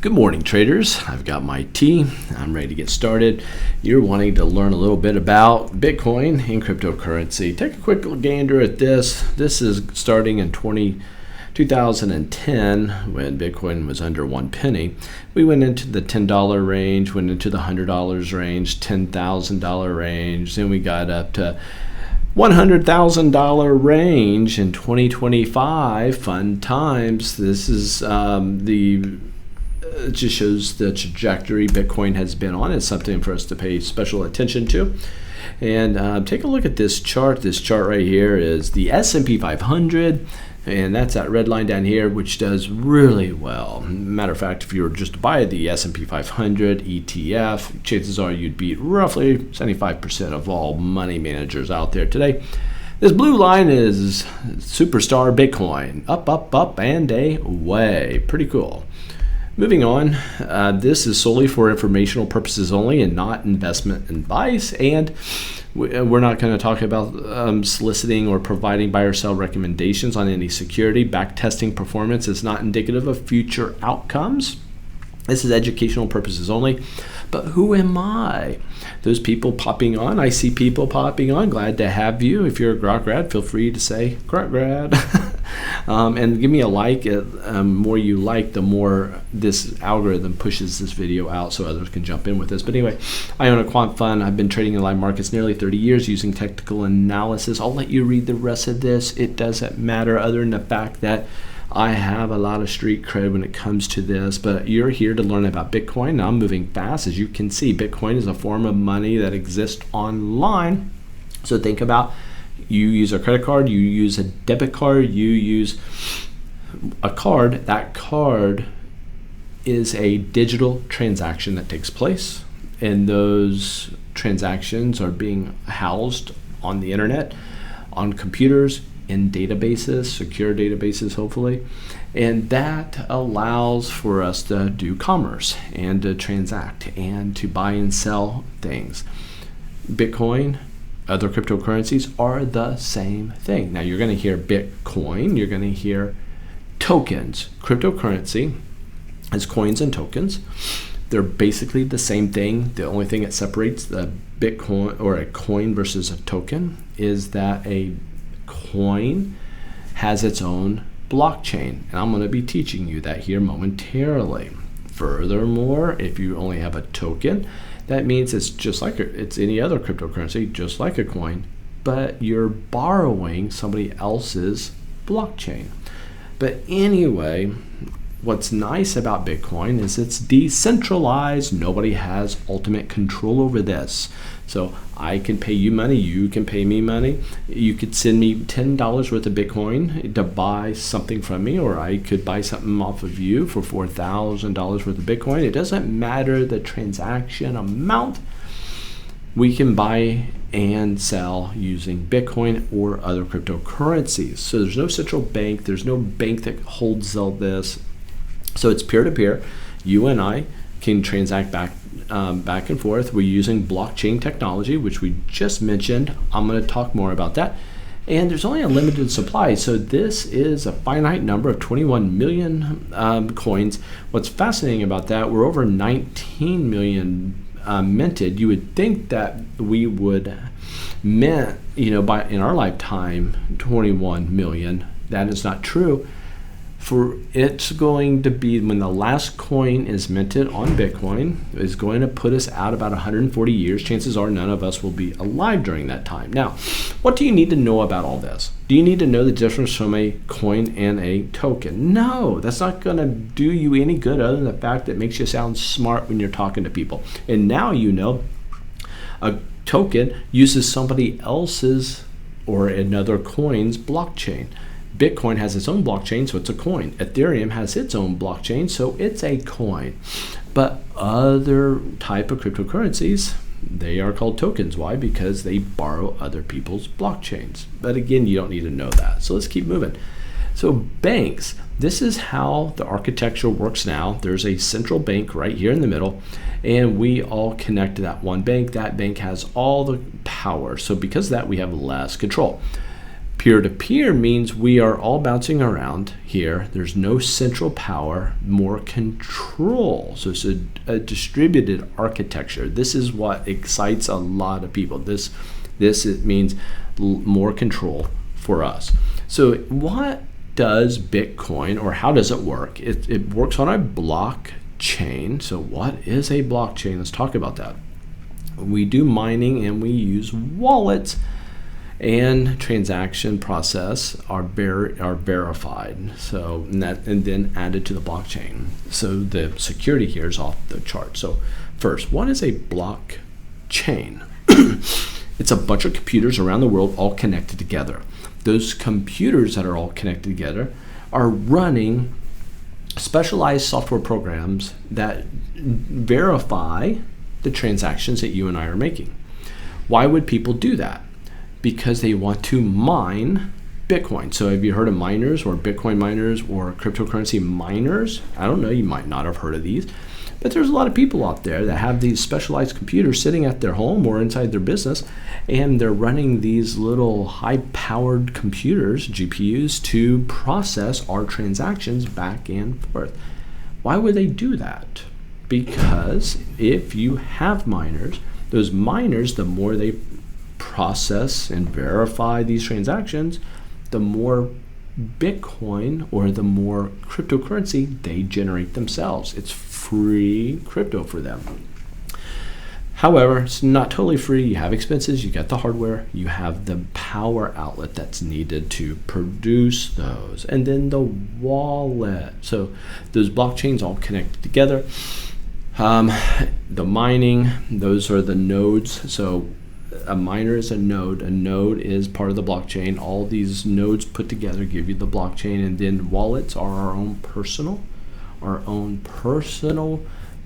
Good morning, traders. I've got my tea. I'm ready to get started. You're wanting to learn a little bit about Bitcoin and cryptocurrency. Take a quick gander at this. This is starting in 2010 when Bitcoin was under 1 penny. We went into the $10 range, went into the $100 range, $10,000 range, then we got up to $100,000 range in 2025. Fun times. This is it just shows the trajectory Bitcoin has been on. It's something for us to pay special attention to. And take a look at this chart. This chart right here is the S&P 500. And that's that red line down here, which does really well. Matter of fact, if you were just to buy the S&P 500 ETF, chances are you'd beat roughly 75% of all money managers out there today. This blue line is Superstar Bitcoin. Up, up, up, and away. Pretty cool. Moving on, this is solely for informational purposes only and not investment advice. And we're not going to talk about soliciting or providing buy or sell recommendations on any security. Backtesting performance is not indicative of future outcomes. This is educational purposes only. But who am I? Those people popping on. I see people popping on. Glad to have you. If you're a Grok grad, feel free to say Grok grad. And give me a like. The more you like, the more this algorithm pushes this video out so others can jump in with this. But anyway, I own a quant fund. I've been trading in live markets nearly 30 years using technical analysis. I'll let you read the rest of this. It doesn't matter other than the fact that I have a lot of street cred when it comes to this, but you're here to learn about Bitcoin. Now I'm moving fast. As you can see, Bitcoin is a form of money that exists online. So think about, you use a credit card, you use a debit card, you use a card. That card is a digital transaction that takes place, and those transactions are being housed on the internet, on computers, in databases, secure databases hopefully, and that allows for us to do commerce and to transact and to buy and sell things. Bitcoin, other cryptocurrencies are the same thing. Now you're going to hear Bitcoin, you're going to hear tokens. Cryptocurrency is coins and tokens. They're basically the same thing. The only thing that separates the Bitcoin or a coin versus a token is that a coin has its own blockchain, and I'm going to be teaching you that here momentarily. Furthermore, if you only have a token, that means it's just like it's any other cryptocurrency, just like a coin, but you're borrowing somebody else's blockchain. But anyway, what's nice about Bitcoin is it's decentralized. Nobody has ultimate control over this. So I can pay you money, you can pay me money. You could send me $10 worth of Bitcoin to buy something from me, or I could buy something off of you for $4,000 worth of Bitcoin. It doesn't matter the transaction amount. We can buy and sell using Bitcoin or other cryptocurrencies. So there's no central bank, there's no bank that holds all this. So it's peer-to-peer. You and I can transact back and forth. We're using blockchain technology, which we just mentioned. I'm going to talk more about that. And there's only a limited supply. So this is a finite number of 21 million coins. What's fascinating about that, we're over 19 million minted. You would think that we would mint, by in our lifetime, 21 million. That is not true. For it's going to be, when the last coin is minted on Bitcoin, is going to put us out about 140 years. Chances are none of us will be alive during that time. Now, what do you need to know about all this? Do you need to know the difference from a coin and a token? No, that's not going to do you any good other than the fact that it makes you sound smart when you're talking to people. And now you know a token uses somebody else's or another coin's blockchain. Bitcoin has its own blockchain, so it's a coin. Ethereum has its own blockchain, so it's a coin. But other type of cryptocurrencies, they are called tokens. Why? Because they borrow other people's blockchains. But again, you don't need to know that. So let's keep moving. So banks, this is how the architecture works now. There's a central bank right here in the middle, and we all connect to that one bank. That bank has all the power. So because of that, we have less control. Peer-to-peer means we are all bouncing around here. There's no central power, more control. So it's a distributed architecture. This is what excites a lot of people. This it means more control for us. So what does Bitcoin, or how does it work? It works on a blockchain. So what is a blockchain? Let's talk about that. We do mining and we use wallets, and transaction process are verified. So and then added to the blockchain. So the security here is off the chart. So first, what is a blockchain? It's a bunch of computers around the world all connected together. Those computers that are all connected together are running specialized software programs that verify the transactions that you and I are making. Why would people do that? Because they want to mine Bitcoin. So have you heard of miners, or Bitcoin miners, or cryptocurrency miners? I don't know, you might not have heard of these, but there's a lot of people out there that have these specialized computers sitting at their home or inside their business, and they're running these little high-powered computers, GPUs, to process our transactions back and forth. Why would they do that? Because if you have miners, those miners, the more they process and verify these transactions, the more Bitcoin, or the more cryptocurrency they generate themselves. It's free crypto for them. However, it's not totally free. You have expenses, you got the hardware, you have the power outlet that's needed to produce those, and then the wallet. So those blockchains all connect together. The mining, those are the nodes. So a miner is a node. A node is part of the blockchain. All these nodes put together give you the blockchain, and then wallets are our own personal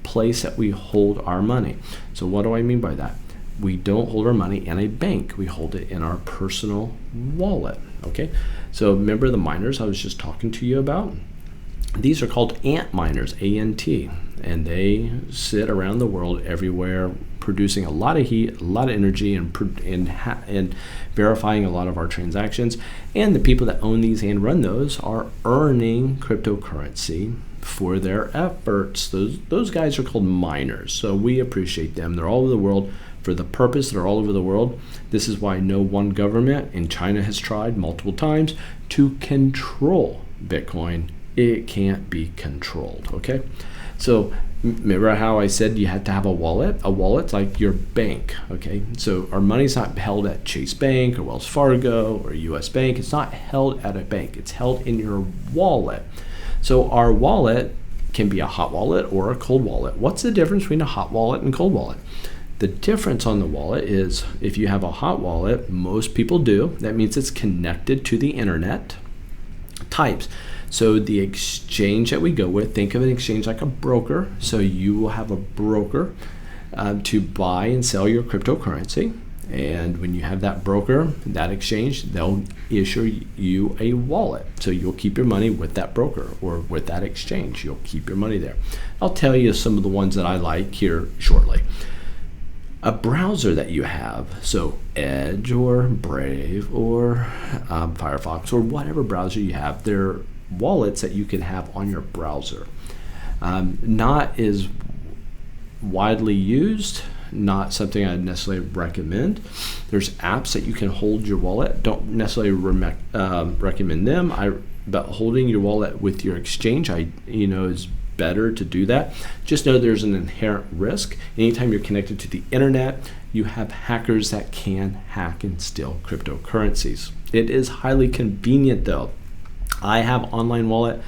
place that we hold our money. So what do I mean by that? We don't hold our money in a bank. We hold it in our personal wallet. Okay. So remember the miners I was just talking to you about? These are called ant miners, A-N-T, and they sit around the world everywhere, producing a lot of heat, a lot of energy, and verifying a lot of our transactions. And the people that own these and run those are earning cryptocurrency for their efforts. Those guys are called miners. So we appreciate them. They're all over the world for the purpose. They're all over the world. This is why no one government in China has tried multiple times to control Bitcoin. It can't be controlled. Okay. So remember how I said you had to have a wallet? A wallet's like your bank, okay? So our money's not held at Chase Bank or Wells Fargo or US Bank. It's not held at a bank. It's held in your wallet. So our wallet can be a hot wallet or a cold wallet. What's the difference between a hot wallet and cold wallet? The difference on the wallet is if you have a hot wallet, most people do, that means it's connected to the internet types. So the exchange that we go with, think of an exchange like a broker. So you will have a broker to buy and sell your cryptocurrency. And when you have that broker, that exchange, they'll issue you a wallet. So you'll keep your money with that broker or with that exchange. You'll keep your money there. I'll tell you some of the ones that I like here shortly. A browser that you have, so Edge or Brave or Firefox or whatever browser you have, they're wallets that you can have on your browser. Not as widely used, not something I'd necessarily recommend. There's apps that you can hold your wallet. Don't necessarily recommend them. But holding your wallet with your exchange, is better to do that. Just know there's an inherent risk. Anytime you're connected to the internet, you have hackers that can hack and steal cryptocurrencies. It is highly convenient though. I have online wallet.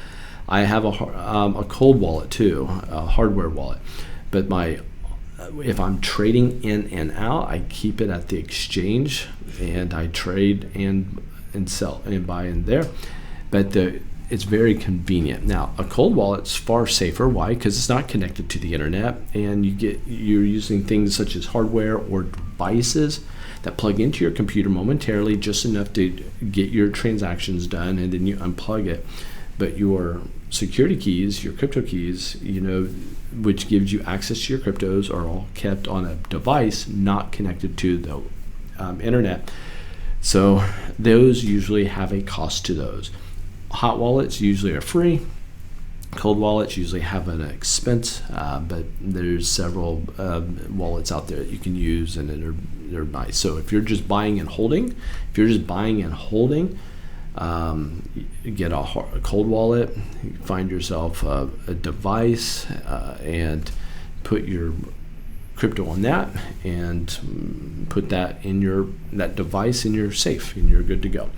I have a cold wallet too, a hardware wallet. But if I'm trading in and out, I keep it at the exchange and I trade and sell and buy in there. But it's very convenient. Now, a cold wallet's far safer. Why? Because it's not connected to the internet, and you're using things such as hardware or devices that plug into your computer momentarily, just enough to get your transactions done, and then you unplug it. But your security keys, your crypto keys, which gives you access to your cryptos, are all kept on a device not connected to the internet. So those usually have a cost to those. Hot wallets usually are free. Cold wallets usually have an expense, but there's several wallets out there that you can use, and they're nice. So if you're just buying and holding, you get a cold wallet, you find yourself a device, and put your crypto on that, and put that in that device in your safe, and you're good to go.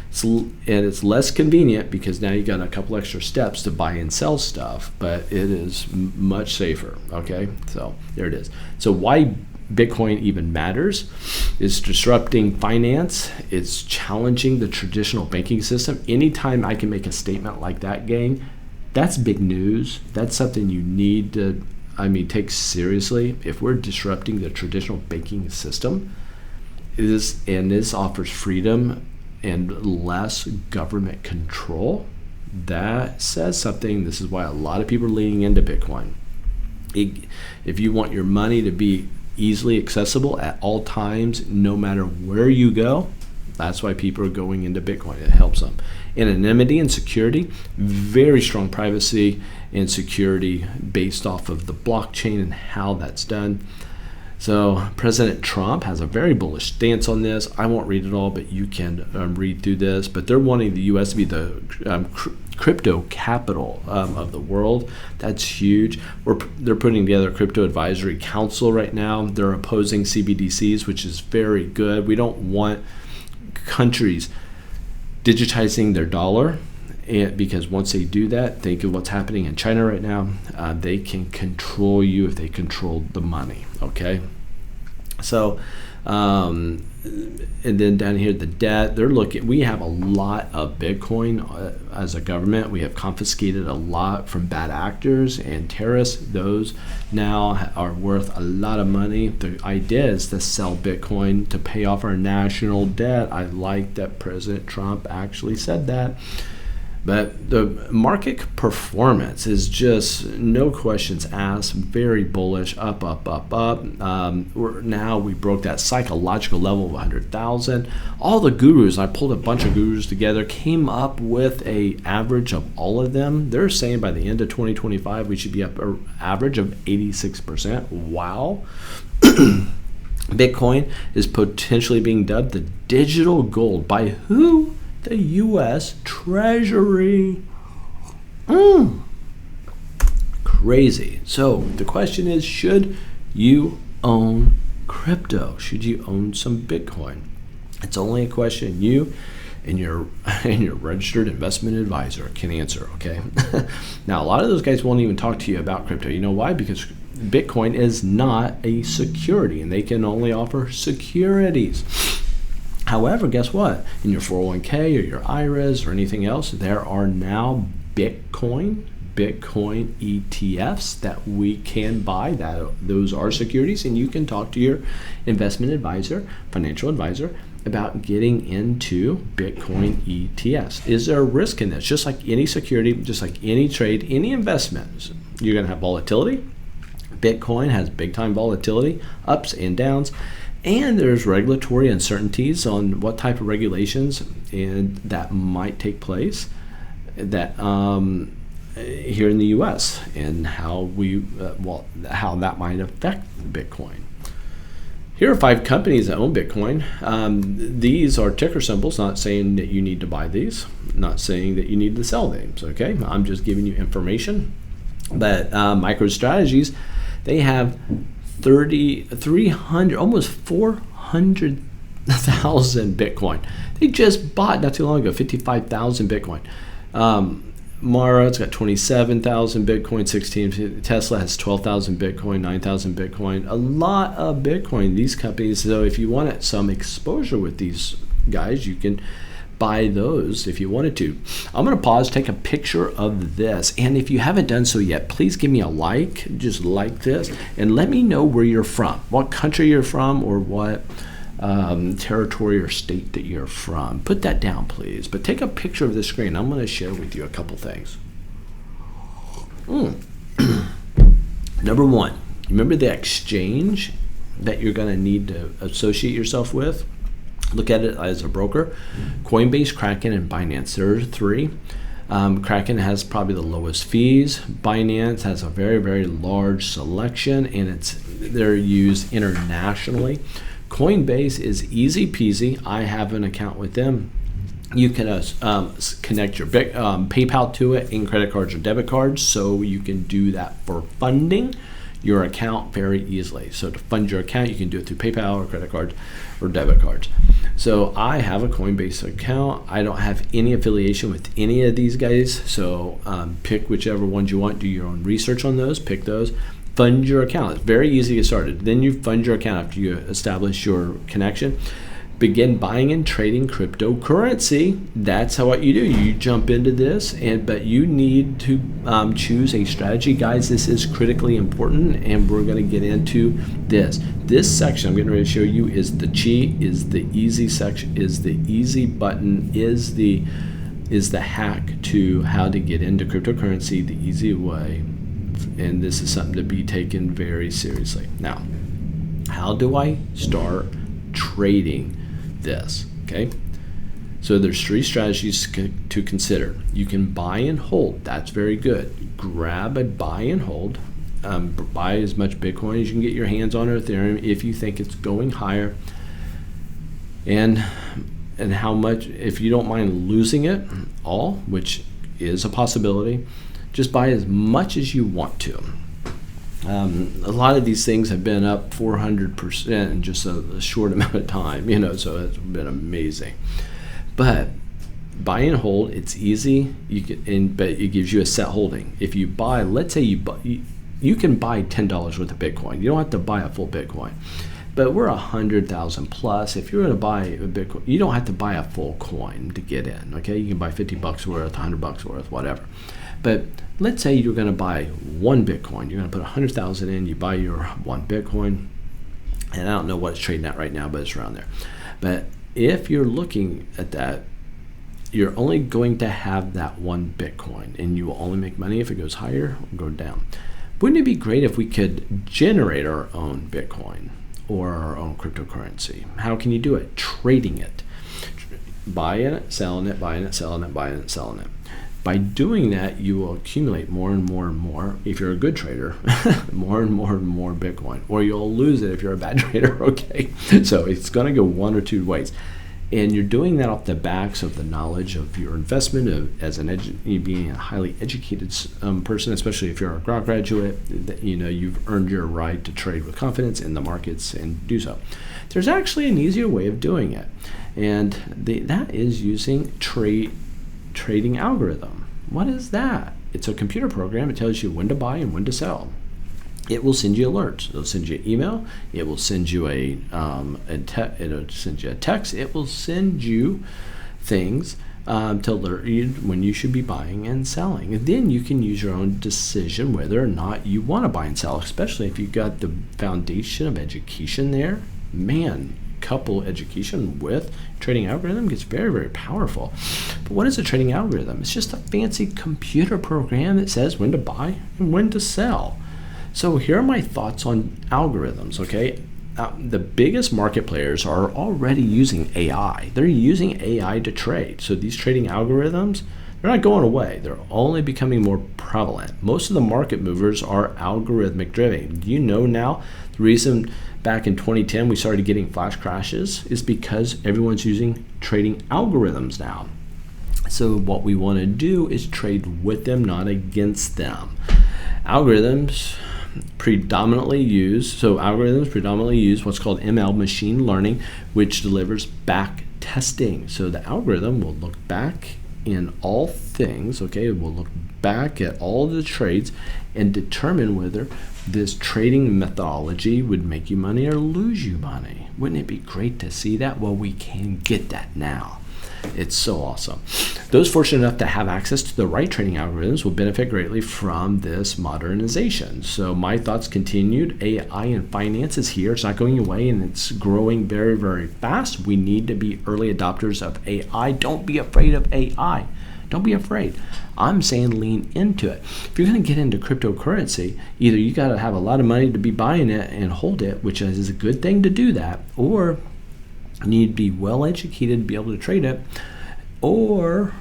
It's less convenient because now you got a couple extra steps to buy and sell stuff, but it is much safer. Okay, so there it is. So why Bitcoin even matters is disrupting finance. It's challenging the traditional banking system. Anytime I can make a statement like that, gang, that's big news. That's something you need to, take seriously. If we're disrupting the traditional banking system, this offers freedom and less government control, that says something. This is why a lot of people are leaning into Bitcoin. If you want your money to be easily accessible at all times, no matter where you go, that's why people are going into Bitcoin. It helps them. Anonymity and security, very strong privacy and security based off of the blockchain and how that's done. So President Trump has a very bullish stance on this. I won't read it all, but you can read through this. But they're wanting the U.S. to be the crypto capital of the world. That's huge. They're putting together a crypto advisory council right now. They're opposing CBDCs, which is very good. We don't want countries digitizing their dollar. Because once they do that, think of what's happening in China right now. They can control you if they control the money. Okay, so and then down here the debt. We have a lot of Bitcoin as a government. We have confiscated a lot from bad actors and terrorists. Those now are worth a lot of money. The idea is to sell Bitcoin to pay off our national debt. I like that President Trump actually said that. But the market performance is just, no questions asked, very bullish, up. Now we broke that psychological level of 100,000. All the gurus, I pulled a bunch of gurus together, came up with a average of all of them. They're saying by the end of 2025, we should be up an average of 86%. Wow. Bitcoin is potentially being dubbed the digital gold by who? The U.S. Treasury. Crazy. So the question is, should you own crypto? Should you own some Bitcoin? It's only a question you and your registered investment advisor can answer, okay? Now, a lot of those guys won't even talk to you about crypto. You know why? Because Bitcoin is not a security, and they can only offer securities. However, guess what? In your 401k or your IRAs or anything else, there are now Bitcoin ETFs that we can buy. Those are securities, and you can talk to your investment advisor, financial advisor, about getting into Bitcoin ETFs. Is there a risk in this? Just like any security, just like any trade, any investment, you're going to have volatility. Bitcoin has big time volatility, ups and downs. And there's regulatory uncertainties on what type of regulations and that might take place that here in the U.S. and how how that might affect Bitcoin. Here are 5 companies that own Bitcoin. These are ticker symbols, not saying that you need to buy these, not saying that you need to sell these. Okay, I'm just giving you information. But MicroStrategies, they have 300, almost 400,000 Bitcoin. They just bought not too long ago 55,000 Bitcoin. Mara, it's got 27,000 Bitcoin, 16. Tesla has 12,000 Bitcoin, 9,000 Bitcoin. A lot of Bitcoin. These companies, so if you wanted some exposure with these guys, you can buy those if you wanted to. I'm going to pause, take a picture of this, and if you haven't done so yet, please give me a like, just like this, and let me know where you're from, what country you're from, or what territory or state that you're from. Put that down, please. But take a picture of the screen. I'm going to share with you a couple things. Number one, remember the exchange that you're going to need to associate yourself with? look at it as a broker. Coinbase, Kraken, and Binance. There are three. Kraken has probably the lowest fees. Binance has a very, very large selection, and they're used internationally. Coinbase is easy peasy. I have an account with them. You can connect your PayPal to it in credit cards or debit cards, so you can do that for funding your account very easily. So to fund your account, you can do it through PayPal or credit cards or debit cards. So I have a Coinbase account. I don't have any affiliation with any of these guys. So pick whichever ones you want. Do your own research on those. Pick those. Fund your account. It's very easy to get started. Then you fund your account after you establish your connection. Begin buying and trading cryptocurrency. That's what you do. You jump into this, but you need to choose a strategy, guys. This is critically important, and we're going to get into this. This section I'm getting ready to show you is the cheat, is the easy section, is the easy button, is the hack to how to get into cryptocurrency the easy way, and this is something to be taken very seriously. Now, how do I start trading this? Okay, so there's three strategies to consider. You can buy and hold. That's very good. Grab a buy and hold. Buy as much Bitcoin as you can get your hands on, or Ethereum, if you think it's going higher, and how much, if you don't mind losing it all, which is a possibility, just buy as much as you want to. A lot of these things have been up 400% in just a short amount of time, so it's been amazing. But buy and hold, it's easy. But it gives you a set holding. If you buy, let's say you can buy $10 worth of Bitcoin. You don't have to buy a full Bitcoin. But we're 100,000 plus. If you're going to buy a Bitcoin, you don't have to buy a full coin to get in. Okay, you can buy $50 worth, $100 worth, whatever. But let's say you're going to buy one Bitcoin. You're going to put 100,000 in. You buy your one Bitcoin, and I don't know what it's trading at right now, but it's around there. But if you're looking at that, you're only going to have that one Bitcoin, and you will only make money if it goes higher or go down. Wouldn't it be great if we could generate our own Bitcoin or our own cryptocurrency? How can you do it? Trading it. Buying it, selling it, buying it, selling it, buying it, selling it. By doing that, you will accumulate more and more and more, if you're a good trader, more and more and more Bitcoin. Or you'll lose it if you're a bad trader, okay? So it's going to go one or two ways. And you're doing that off the backs of the knowledge of your investment, as being a highly educated person, especially if you're a graduate, you've earned your right to trade with confidence in the markets and do so. There's actually an easier way of doing it, and that is using trading algorithm. What is that? It's a computer program. It tells you when to buy and when to sell. It will send you alerts. It'll send you an email. It will send you it'll send you a text. It will send you things to alert you when you should be buying and selling. And then you can use your own decision whether or not you want to buy and sell, especially if you've got the foundation of education there. Man, couple education with trading algorithm gets very, very powerful. But what is a trading algorithm? It's just a fancy computer program that says when to buy and when to sell. So here are my thoughts on algorithms, okay? The biggest market players are already using AI. They're using AI to trade. So these trading algorithms, they're not going away. They're only becoming more prevalent. Most of the market movers are algorithmic driven. Do you know now the reason back in 2010 we started getting flash crashes is because everyone's using trading algorithms now. So what we want to do is trade with them, not against them. Algorithms predominantly use what's called ML, machine learning, which delivers back testing. So the algorithm will look back in all things, okay? It will look back at all the trades and determine whether this trading methodology would make you money or lose you money. Wouldn't it be great to see that? Well, we can get that now. It's so awesome. Those fortunate enough to have access to the right trading algorithms will benefit greatly from this modernization. So my thoughts continued. AI and finance is here. It's not going away, and it's growing very, very fast. We need to be early adopters of AI. Don't be afraid of AI. Don't be afraid. I'm saying lean into it. If you're going to get into cryptocurrency, either you got to have a lot of money to be buying it and hold it, which is a good thing to do that, or You need to be well educated to be able to trade it, or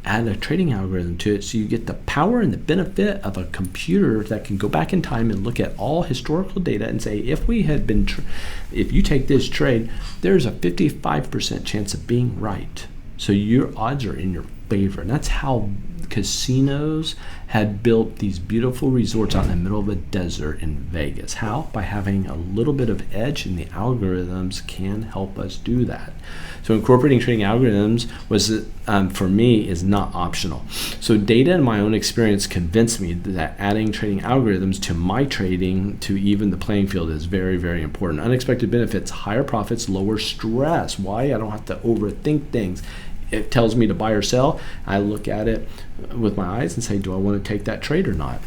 add a trading algorithm to it, so you get the power and the benefit of a computer that can go back in time and look at all historical data and say, if you take this trade, there's a 55% chance of being right. So your odds are in your favor. And that's how casinos had built these beautiful resorts out in the middle of a desert in Vegas. How? By having a little bit of edge, and the algorithms can help us do that. So incorporating trading algorithms for me is not optional. So data and my own experience convinced me that adding trading algorithms to my trading, to even the playing field, is very, very important. Unexpected benefits: higher profits, lower stress. Why? I don't have to overthink things. It tells me to buy or sell. I look at it with my eyes and say, do I want to take that trade or not?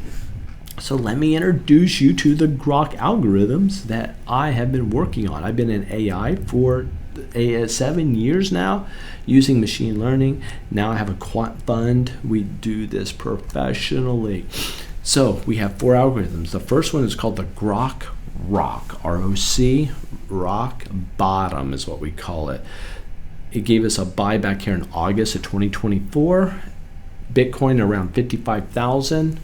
So let me introduce you to the Grok algorithms that I have been working on. I've been in AI for 7 years now, using machine learning. Now I have a quant fund. We do this professionally. So we have 4 algorithms. The first one is called the Grok Rock, R-O-C, rock bottom is what we call it. It gave us a buy back here in August of 2024. Bitcoin around 55,000,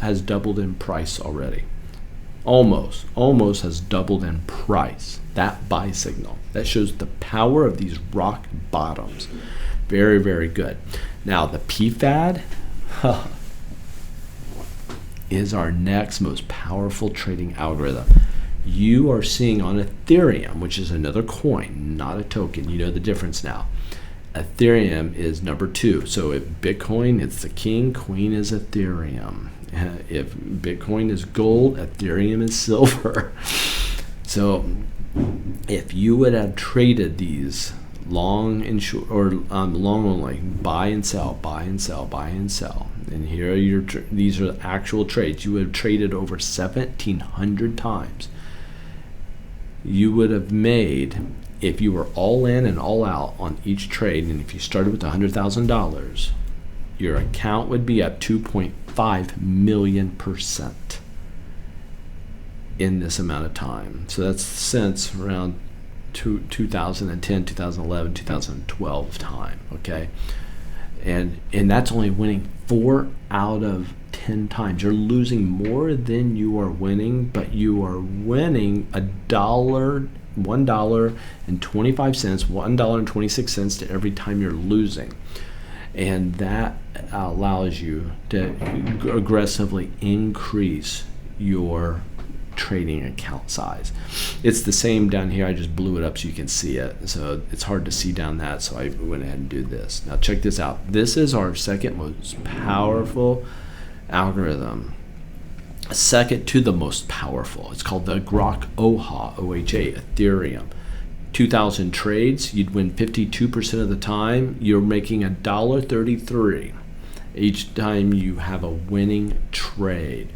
has doubled in price already. Almost has doubled in price. That buy signal. That shows the power of these rock bottoms. Very, very good. Now the PFAD is our next most powerful trading algorithm. You are seeing on Ethereum, which is another coin, not a token. You know the difference now. Ethereum is number 2. So if Bitcoin, it's the king, queen is Ethereum. If Bitcoin is gold, Ethereum is silver. So if you would have traded these long and short, or long only, buy and sell, buy and sell, buy and sell, and here are these are the actual trades, you would have traded over 1,700 times. You would have made, if you were all in and all out on each trade, and if you started with $100,000, your account would be up 2.5 million% in this amount of time. So that's since around 2010, 2011, 2012 time, okay? And that's only winning 4 out of 10 times. You're losing more than you are winning, but you are winning $1.25, $1.26 to every time you're losing. And that allows you to aggressively increase your trading account size. It's the same down here. I just blew it up so you can see it. So it's hard to see down that, so I went ahead and did this. Now check this out. This is our second most powerful algorithm. Second to the most powerful. It's called the Grok OHA, O-H-A, Ethereum. 2,000 trades, you'd win 52% of the time. You're making $1.33 each time you have a winning trade.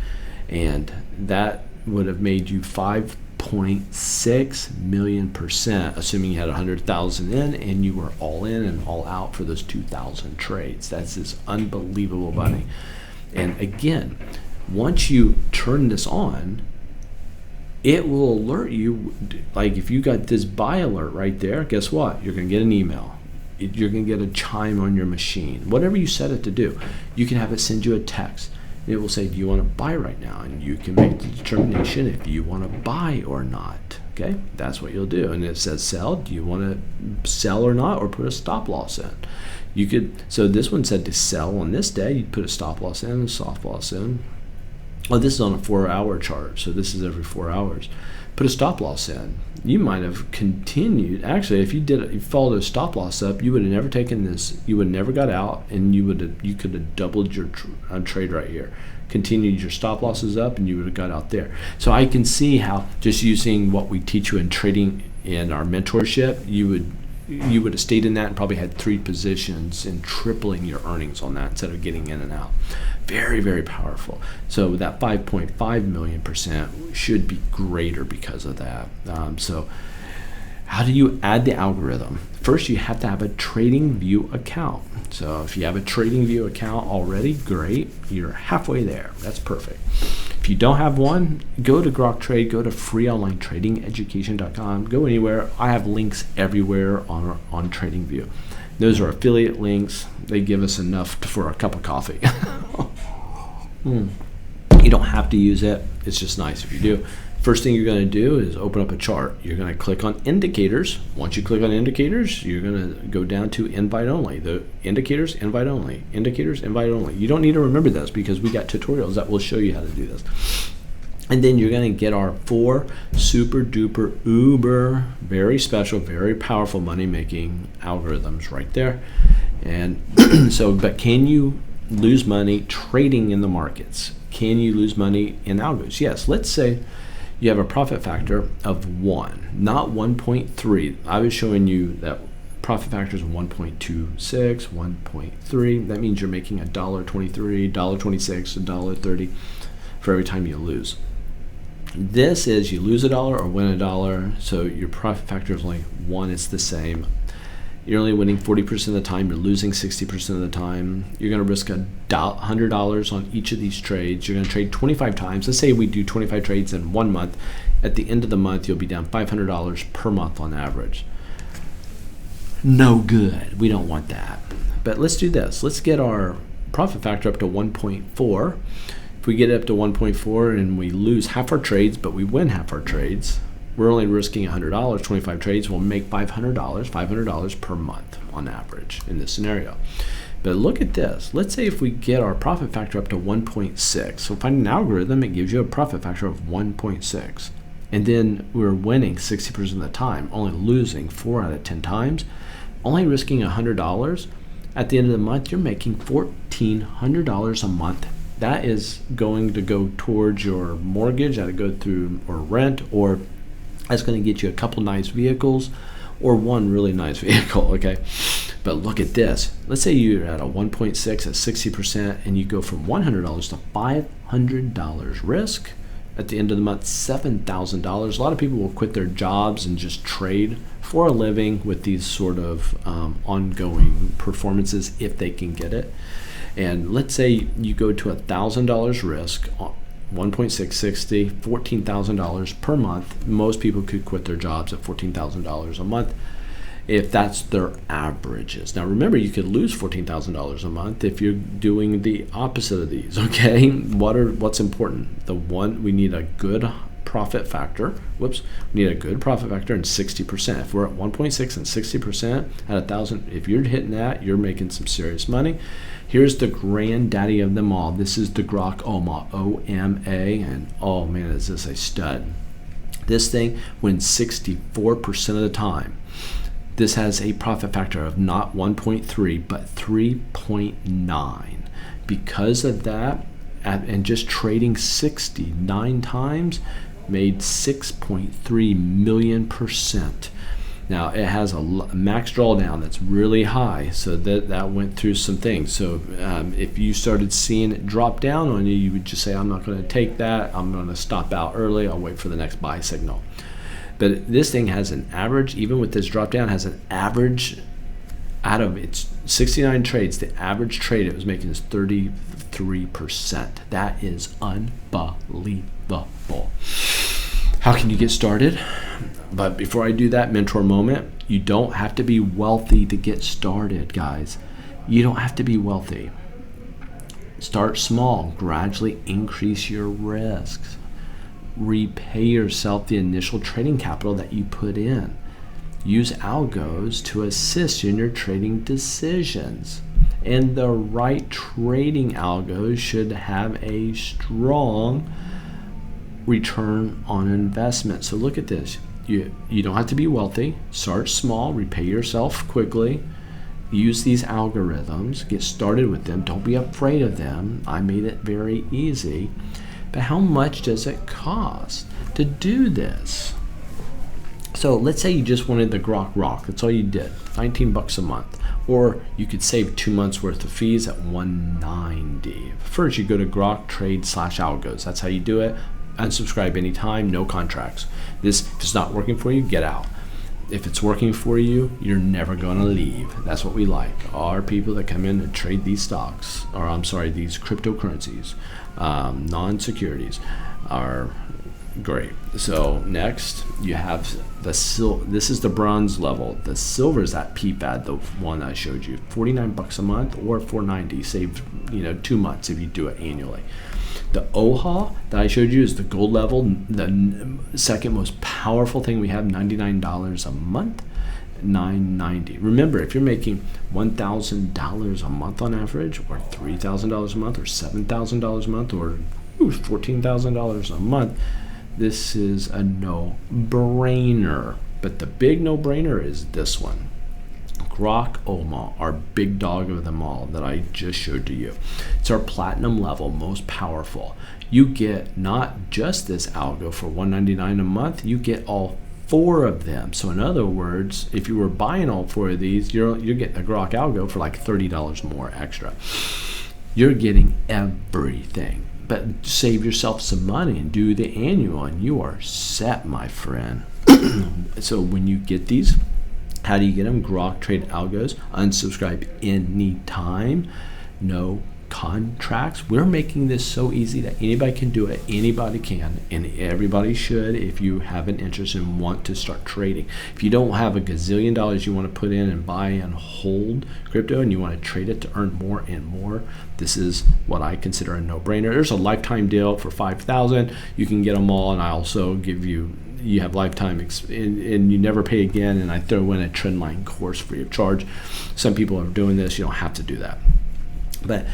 And that would have made you 5.6 million%, assuming you had 100,000 in and you were all in and all out for those 2,000 trades. That's this unbelievable money. And again, once you turn this on, it will alert you. Like if you got this buy alert right there, guess what? You're going to get an email. You're going to get a chime on your machine. Whatever you set it to do, you can have it send you a text. It will say, do you want to buy right now? And you can make the determination if you want to buy or not. Okay, that's what you'll do. And it says sell. Do you want to sell or not, or put a stop loss in? You could. So this one said to sell on this day. You'd put a stop loss in, a stop loss in. Oh, this is on a 4-hour chart, so this is every 4 hours. Put a stop loss in. You might have continued. Actually, if you followed a stop loss up, you would have never taken this. You would have never got out, and you could have doubled your trade right here. Continued your stop losses up, and you would have got out there. So I can see how, just using what we teach you in trading in our mentorship, you would have stayed in that and probably had 3 positions and tripling your earnings on that instead of getting in and out. Very, very powerful. So that 5.5 million% should be greater because of that. So how do you add the algorithm? First, you have to have a TradingView account. So if you have a TradingView account already, great. You're halfway there. That's perfect. If you don't have one, go to Grok Trade, go to freeonlinetradingeducation.com, go anywhere. I have links everywhere on TradingView. Those are affiliate links. They give us enough for a cup of coffee. You don't have to use it. It's just nice if you do. First thing you're going to do is open up a chart. You're going to click on indicators. Once you click on indicators, you're going to go down to invite only. The indicators, invite only. Indicators, invite only. You don't need to remember this because we got tutorials that will show you how to do this. And then you're going to get our 4 super duper uber, very special, very powerful money making algorithms right there. And but can you lose money trading in the markets? Can you lose money in algos? Yes. Let's say you have a profit factor of 1, not 1.3. I was showing you that profit factor is 1.26, 1.3. That means you're making $1.23, $1.26, $1.30 for every time you lose. This is you lose $1 or win $1, so your profit factor is only 1. It's the same. You're only winning 40% of the time. You're losing 60% of the time. You're going to risk $100 on each of these trades. You're going to trade 25 times. Let's say we do 25 trades in 1 month. At the end of the month, you'll be down $500 per month on average. No good. We don't want that. But let's do this. Let's get our profit factor up to 1.4. If we get it up to 1.4 and we lose half our trades, but we win half our trades, we're only risking $100. 25 trades will make $500 per month on average in this scenario. But look at this. Let's say if we get our profit factor up to 1.6. So find an algorithm, it gives you a profit factor of 1.6. And then we're winning 60% of the time, only losing 4 out of 10 times, only risking $100. At the end of the month, you're making $1,400 a month. That is going to go towards your mortgage, that'll go through, or rent, or that's going to get you a couple nice vehicles or one really nice vehicle, okay? But look at this. Let's say you're at a 1.6 at 60% and you go from $100 to $500 risk. At the end of the month, $7,000. A lot of people will quit their jobs and just trade for a living with these sort of ongoing performances if they can get it. And let's say you go to $1,000 risk, 1.660, $14,000 per month. Most people could quit their jobs at $14,000 a month if that's their averages. Now remember, you could lose $14,000 a month if you're doing the opposite of these, okay? What's important? We need a good profit factor. We need a good profit factor and 60%. If we're at 1.6 and 60% at 1,000, if you're hitting that, you're making some serious money. Here's the granddaddy of them all. This is the Grok OMA, and oh man, is this a stud. This thing wins 64% of the time. This has a profit factor of not 1.3, but 3.9. Because of that, and just trading 69 times, made 6.3 million %. Now it has a max drawdown that's really high, so that went through some things. So if you started seeing it drop down on you, you would just say, I'm not going to take that. I'm going to stop out early. I'll wait for the next buy signal. But this thing has an average, even with this drop down, has an average out of its 69 trades. The average trade it was making is 33%. That is unbelievable. How can you get started? But before I do that, mentor moment, you don't have to be wealthy to get started, guys. You don't have to be wealthy. Start small, gradually increase your risks. Repay yourself the initial trading capital that you put in. Use algos to assist you in your trading decisions. And the right trading algos should have a strong return on investment. So look at this. You don't have to be wealthy. Start small, repay yourself quickly. Use these algorithms, get started with them. Don't be afraid of them. I made it very easy. But how much does it cost to do this? So let's say you just wanted the Grok Rock. That's all you did, 19 bucks a month. Or you could save 2 months worth of fees at $190. First, you go to Grok Trade/algos. That's how you do it. Unsubscribe anytime, no contracts. If it's not working for you, get out. if it's working for you, you're never going to leave. That's what we like. Our people that come in and trade these stocks, or I'm sorry, these cryptocurrencies, non-securities, are great. So next, you have this is the bronze level. The silver is that PFAD, the one I showed you, $49 a month or $490. Save 2 months if you do it annually. The OHA that I showed you is the gold level, the second most powerful thing we have, $99 a month, $990. Remember, if you're making $1,000 a month on average, or $3,000 a month, or $7,000 a month, or $14,000 a month, this is a no-brainer. But the big no-brainer is this one. Grok Oma, our big dog of them all that I just showed to you. It's our platinum level, most powerful. You get not just this algo for $199 a month, you get all 4 of them. So in other words, if you were buying all 4 of these, you're getting a Grok algo for like $30 more extra. You're getting everything. But save yourself some money and do the annual, and you are set, my friend. So when you get these, how do you get them? Grok Trade Algos. Unsubscribe anytime. No contracts. We're making this so easy that anybody can do it. Anybody can, and everybody should if you have an interest and want to start trading. If you don't have a gazillion dollars you want to put in and buy and hold crypto, and you want to trade it to earn more and more, this is what I consider a no-brainer. There's a lifetime deal for $5,000. You can get them all, and I also give you have lifetime and you never pay again, and I throw in a trendline course free of charge. Some people are doing this. You don't have to do that, but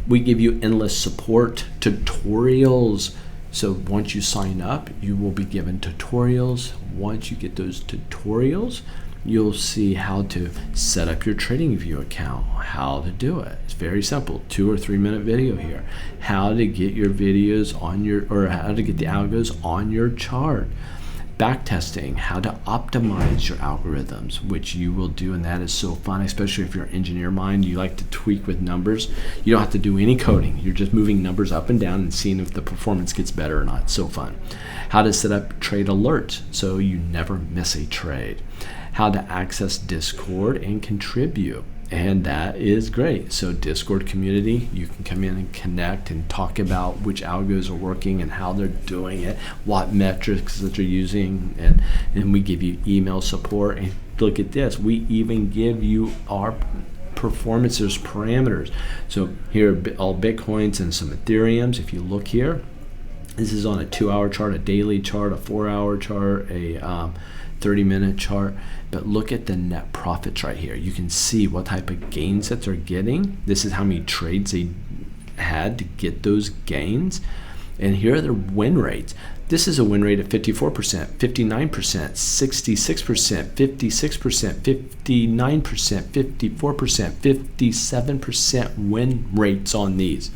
we give you endless support, tutorials. So once you sign up, you will be given tutorials. Once you get those tutorials, you'll see how to set up your TradingView account, how to do it. It's very simple, 2 or 3 minute video here. How to get your videos on your, or how to get the algos on your chart. Backtesting, how to optimize your algorithms, which you will do, and that is so fun, especially if you're an engineer mind. You like to tweak with numbers. You don't have to do any coding. You're just moving numbers up and down and seeing if the performance gets better or not. So fun. How to set up trade alerts so you never miss a trade. How to access Discord and contribute. And that is great. So Discord community, you can come in and connect and talk about which algos are working and how they're doing it, what metrics that they're using, and we give you email support. And look at this, we even give you our performances parameters. So here are all Bitcoins and some Ethereums. If you look here, this is on a 2-hour chart, a daily chart, a 4-hour chart, a 30-minute chart. But look at the net profits right here. You can see what type of gains that they're getting. This is how many trades they had to get those gains. And here are their win rates. This is a win rate of 54%, 59%, 66%, 56%, 59%, 54%, 57% win rates on these.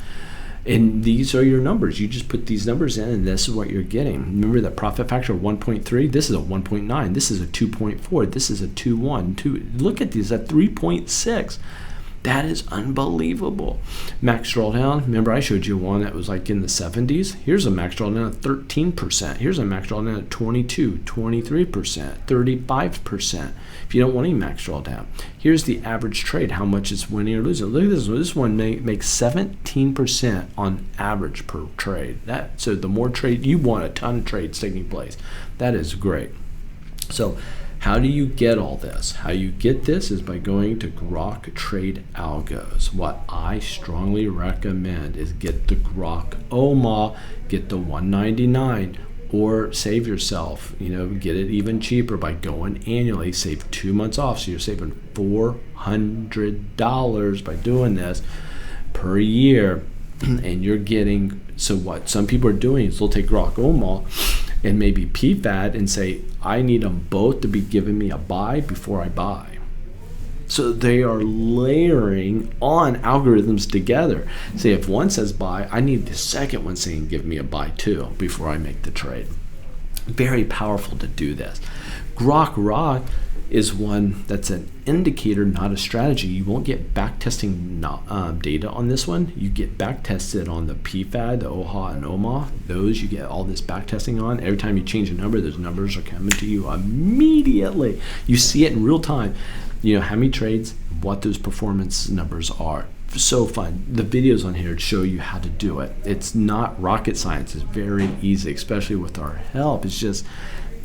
And these are your numbers. You just put these numbers in, and this is what you're getting. Remember that profit factor of 1.3? This is a 1.9. This is a 2.4. This is a 2.1. Look at these, at 3.6. That is unbelievable. Max drawdown. Remember, I showed you one that was like in the 70s. Here's a max drawdown of 13%. Here's a max drawdown of 22, 23%, 35%. If you don't want any max drawdown. Here's the average trade, how much it's winning or losing. Look at this one. This one makes 17% on average per trade. So the more trade, you want a ton of trades taking place. That is great. So how do you get all this? How you get this is by going to Grok Trade Algos. What I strongly recommend is get the Grok OMA, get the $199, or save yourself, get it even cheaper by going annually, save 2 months off. So you're saving $400 by doing this per year. And you're getting, so what some people are doing is they'll take Grok OMA and maybe PFAD and say, I need them both to be giving me a buy before I buy. So they are layering on algorithms together. Say if one says buy, I need the second one saying give me a buy too before I make the trade. Very powerful to do this. Grok is one that's an indicator, not a strategy. You won't get back testing data on this one. You get back tested on the PFAD, the OHA, and OMA. Those you get all this back testing on. Every time you change a number, those numbers are coming to you immediately. You see it in real time. You know how many trades, what those performance numbers are. So fun. The videos on here show you how to do it. It's not rocket science. It's very easy, especially with our help. It's just,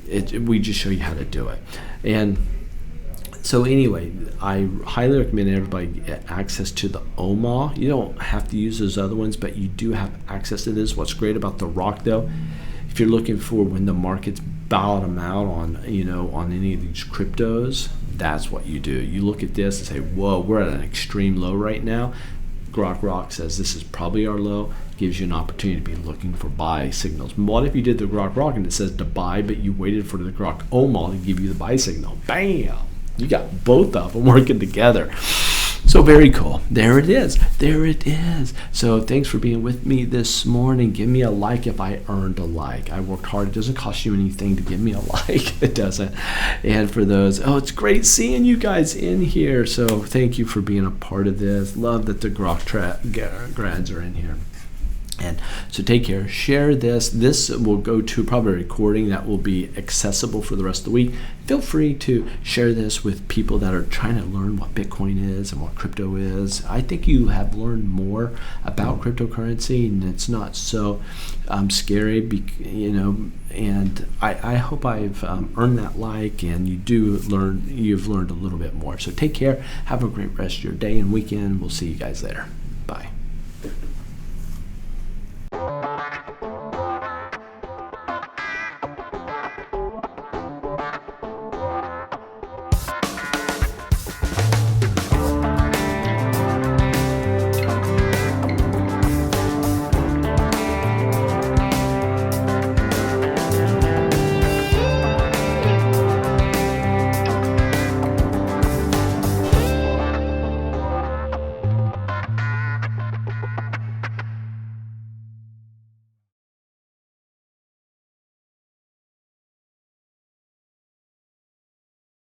we just show you how to do it. And so anyway, I highly recommend everybody get access to the OMA. You don't have to use those other ones, but you do have access to this. What's great about the rock though, if you're looking for when the markets bottom out on, you know, on any of these cryptos, that's what you do. You look at this and say, whoa, we're at an extreme low right now. Grok Rock says this is probably our low. Gives you an opportunity to be looking for buy signals. What if you did the Grok Rock and it says to buy, but you waited for the Grok OMA to give you the buy signal? Bam! You got both of them working together. So very cool. There it is. There it is. So thanks for being with me this morning. Give me a like if I earned a like. I worked hard. It doesn't cost you anything to give me a like. It doesn't. And for those, oh, it's great seeing you guys in here. So thank you for being a part of this. Love that the Grok grads are in here. And so take care, share this. This will go to probably a recording that will be accessible for the rest of the week. Feel free to share this with people that are trying to learn what Bitcoin is and what crypto is. I think you have learned more about cryptocurrency, and it's not so scary, you know. And I hope I've earned that like, and you've learned a little bit more. So take care. Have a great rest of your day and weekend. We'll see you guys later. Bye.